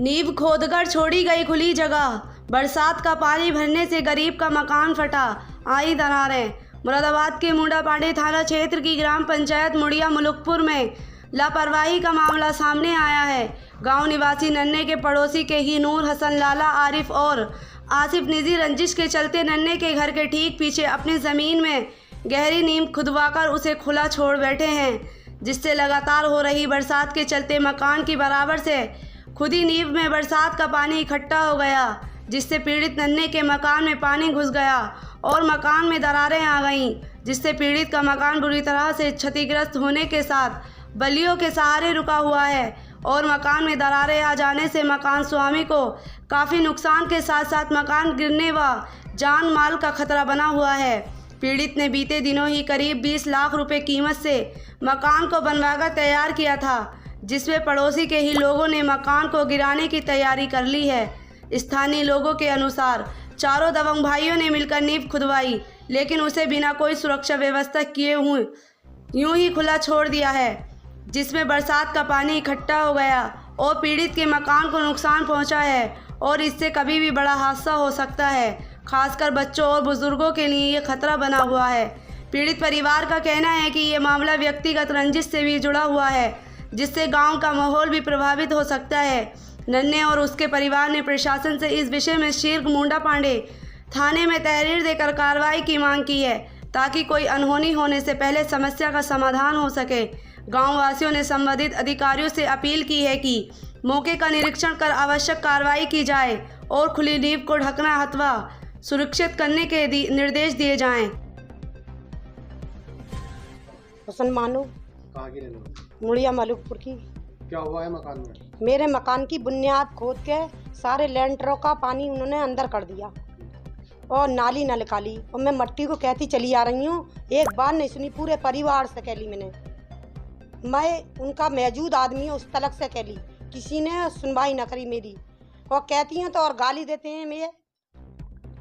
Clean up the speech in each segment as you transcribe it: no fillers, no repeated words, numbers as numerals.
नींव खोदकर छोड़ी गई खुली जगह, बरसात का पानी भरने से गरीब का मकान फटा, आई दरारें। मुरादाबाद के मुंडापाड़ी थाना क्षेत्र की ग्राम पंचायत मुड़िया मुलुकपुर में लापरवाही का मामला सामने आया है। गांव निवासी नन्हे के पड़ोसी के ही नूर हसन, लाला, आरिफ और आसिफ निजी रंजिश के चलते नन्हे के घर के ठीक पीछे अपनी ज़मीन में गहरी नींव खुदवाकर उसे खुला छोड़ बैठे हैं, जिससे लगातार हो रही बरसात के चलते मकान की बराबर से खुदी नींव में बरसात का पानी इकट्ठा हो गया, जिससे पीड़ित नन्हे के मकान में पानी घुस गया और मकान में दरारें आ गईं, जिससे पीड़ित का मकान बुरी तरह से क्षतिग्रस्त होने के साथ बल्लियों के सहारे रुका हुआ है और मकान में दरारें आ जाने से मकान स्वामी को काफ़ी नुकसान के साथ साथ मकान गिरने व जान माल का खतरा बना हुआ है। पीड़ित ने बीते दिनों ही करीब 20 लाख रुपए कीमत से मकान को बनवाकर तैयार किया था, जिसमें पड़ोसी के ही लोगों ने मकान को गिराने की तैयारी कर ली है। स्थानीय लोगों के अनुसार चारों दबंग भाइयों ने मिलकर नींव खुदवाई, लेकिन उसे बिना कोई सुरक्षा व्यवस्था किए हुए यूं ही खुला छोड़ दिया है, जिसमें बरसात का पानी इकट्ठा हो गया और पीड़ित के मकान को नुकसान पहुंचा है और इससे कभी भी बड़ा हादसा हो सकता है। खासकर बच्चों और बुजुर्गों के लिए ये खतरा बना हुआ है। पीड़ित परिवार का कहना है कि ये मामला व्यक्तिगत रंजिश से भी जुड़ा हुआ है, जिससे गांव का माहौल भी प्रभावित हो सकता है। नन्हे और उसके परिवार ने प्रशासन से इस विषय में शीर्ष मुंडापाड़ी थाने में तहरीर देकर कार्रवाई की मांग की है, ताकि कोई अनहोनी होने से पहले समस्या का समाधान हो सके। गांव वासियों ने संबंधित अधिकारियों से अपील की है कि मौके का निरीक्षण कर आवश्यक कार्रवाई की जाए और खुली नींव को ढकना अथवा सुरक्षित करने के निर्देश दिए जाएं। हसन मानो, कहाँ की रहने वाली? मुड़िया मुलुकपुर की। क्या हुआ है मकान में? मेरे मकान की बुनियाद खोद के सारे लेंटरों का पानी उन्होंने अंदर कर दिया और नाली न निकाली, और मैं मट्टी को कहती चली आ रही हूँ। एक बार नहीं सुनी, पूरे परिवार से कहली मैंने। मैं उनका मौजूद आदमी उस तलक से कहली, किसी ने सुनवाई न करी मेरी। और कहती हैं तो और गाली देते हैं मेरे,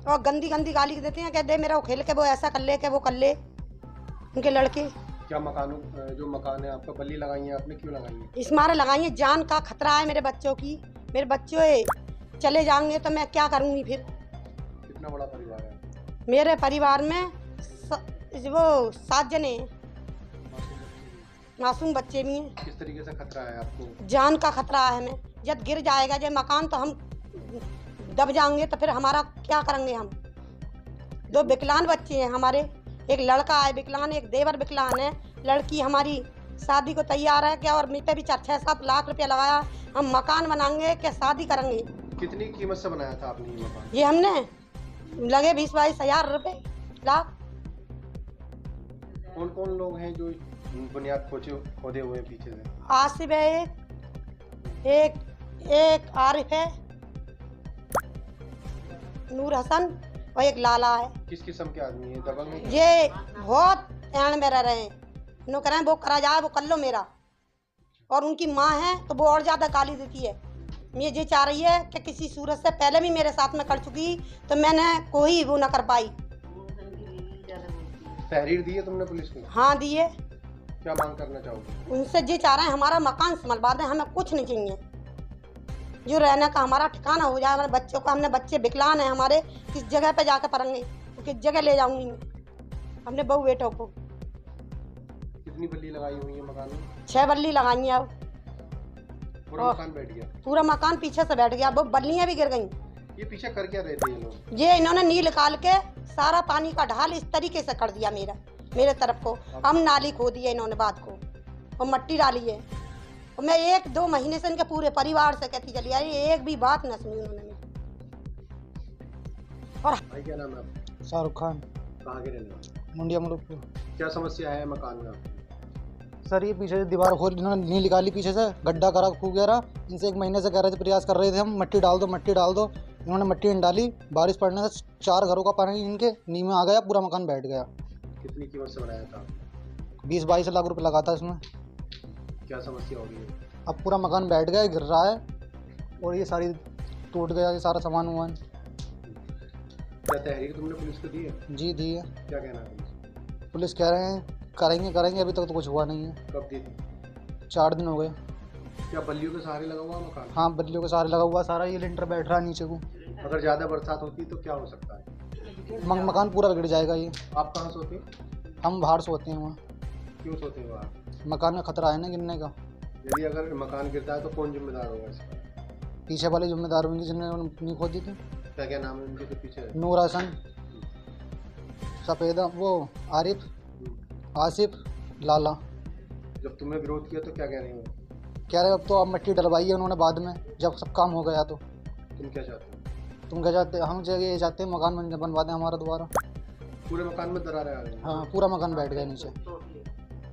और गंदी गंदी गाली देते हैं, कहते मेरा वो खेल के वो ऐसा कर ले, के वो कर ले उनके लड़के। क्या जो मकान है आपका बल्ली लगाई है आपने, क्यों लगाई है? इस मारे लगाई है, जान का खतरा है मेरे बच्चों की। मेरे बच्चों चले जाएंगे तो मैं क्या करूँगी फिर। कितना बड़ा परिवार है? मेरे परिवार में वो 7 जने मासूम बच्चे भी हैं। किस तरीके से खतरा है आपको? जान का खतरा है हमें। जब गिर जाएगा जब मकान तो हम दब जाएंगे, तो फिर हमारा क्या करेंगे हम। 2 विकलांग बच्चे हैं हमारे, एक लड़का है विकलांग, एक देवर विकलांग है। लड़की हमारी शादी को तैयार है क्या, और मेरे पे भी 4-6-7 लाख रुपया लगाया। हम मकान बनाएंगे क्या शादी करेंगे। कितनी कीमत से बनाया था आपने ये मकान? ये हमने लगे 20-22 हजार रुपये लाख। कौन कौन लोग हैं जो बुनियाद खोदे हुए पीछे से? आसिफ है, एक आरिफ है, नूर हसन और एक लाला है। किस किस्म के आदमी है? दबंग है? ये बहुत एंड में रह रहे हैं, नो करें वो करा जाए, वो कर लो मेरा। और उनकी माँ है तो वो और ज़्यादा गाली देती है। मैं ये चाह रही है कि किसी सूरत से पहले भी मेरे साथ में कर चुकी, तो मैंने कोई वो ना कर पाई। तहरीर दी है तुमने पुलिस को? हाँ दी है। क्या मांग करना चाहोगे? उनसे ये चाह रहे हैं हमारा मकान संभलवा दें, हमें कुछ नहीं चाहिए। जो रहने का हमारा ठिकाना हो जाए। हमारे बच्चों का, हमने बच्चे विकलांग हैं हमारे, किस जगह पे जाकर पढ़ेंगे, तो किस जगह ले जाऊंगी मैं अपने बहू बेटों को। कितनी बल्ली लगाई हुई है मकान में? 6 बल्ली लगाई हैं। अब पूरा मकान बैठ गया? पूरा मकान पीछे से बैठ गया, वो बल्लियाँ भी गिर गई। ये पीछे कर क्या रहे थे ये लोग? ये इन्होंने नील निकाल के सारा पानी का ढाल इस तरीके से कर दिया मेरे तरफ को। हम नाली खो दी है इन्होंने बात को, और मट्टी डाली है। और मैं 1-2 महीने से इनके पूरे परिवार से कहती चली आई, एक भी बात न सुनी उन्होंने मेरी। और भाई क्या नाम है आपका? शाहरुख खान। कहाँ के रहने वाले? मुंडिया मुलुकपुर। क्या समस्या है मकान में? सर ये पीछे से दीवार खोल, इन्होंने नींव निकाली, पीछे से गड्ढा करा खूब गहरा। इनसे 1 महीने से कह रहे थे, प्रयास कर रहे थे हम, मट्टी डाल दो मट्टी डाल दो। इन्होंने मट्टी नहीं डाली। बारिश पड़ने से 4 घरों का पानी इनके नींव में आ गया, पूरा मकान बैठ गया। कितनी कीमत से बनाया था? 20-22 लाख रुपए लगा था इसमें। क्या समस्या हो रही है? अब पूरा मकान बैठ गया, गिर रहा है, और ये सारी टूट गया, ये सारा सामान वामान। क्या तहरीर तुमने पुलिस को दी है? जी दी है। क्या कहना है? पुलिस कह रहे हैं करेंगे, अभी तक तो कुछ हुआ नहीं है। कब दी थी? 4 दिन हो गए। क्या बल्लियों के सहारे लगा हुआ मकान? हाँ, बल्लियों के सहारे लगा हुआ सारा, ये लिंटर बैठ रहा है नीचे को। अगर ज़्यादा बरसात होती तो क्या हो सकता है? मकान पूरा बिगड़ जाएगा ये। आप कहाँ सोते हो? हम बाहर सोते हैं वहाँ, क्यों सोते हो आप? मकान में खतरा है ना गिरने का। यदि अगर मकान गिरता है तो कौन जिम्मेदार होगा इसका? पीछे वाले जिम्मेदार होंगे जिन्होंने नींव खोदी थी। क्या क्या नाम है उनके जो पीछे है? नूर हसन, सफ़ेदा, वो आरिफ, आसिफ, लाला। जब तुम्हें विरोध किया तो क्या कह रही हो? कह रहे अब तो अब मिट्टी डलवाई है उन्होंने बाद में, जब सब काम हो गया तो। तुम क्या चाहते हो? तुम क्या चाहते? हम ये चाहते हैं मकान बनवा दें हमारा दोबारा। पूरे मकान में दरारें आ रही हैं। हाँ, पूरा मकान बैठ गया नीचे।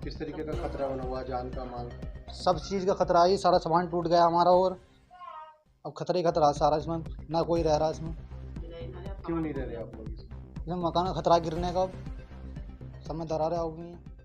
किस तरीके का खतरा बना हुआ है, जान का, माल का? सब चीज़ का खतरा है, सारा सामान टूट गया हमारा और अब खतरा ही खतरा है सारा इसमें, ना कोई रह रहा इसमें। क्यों नहीं रह रहे आप लोग इसमें? इसमें मकान का खतरा गिरने का, अब सब में दरारें आ गई हैं।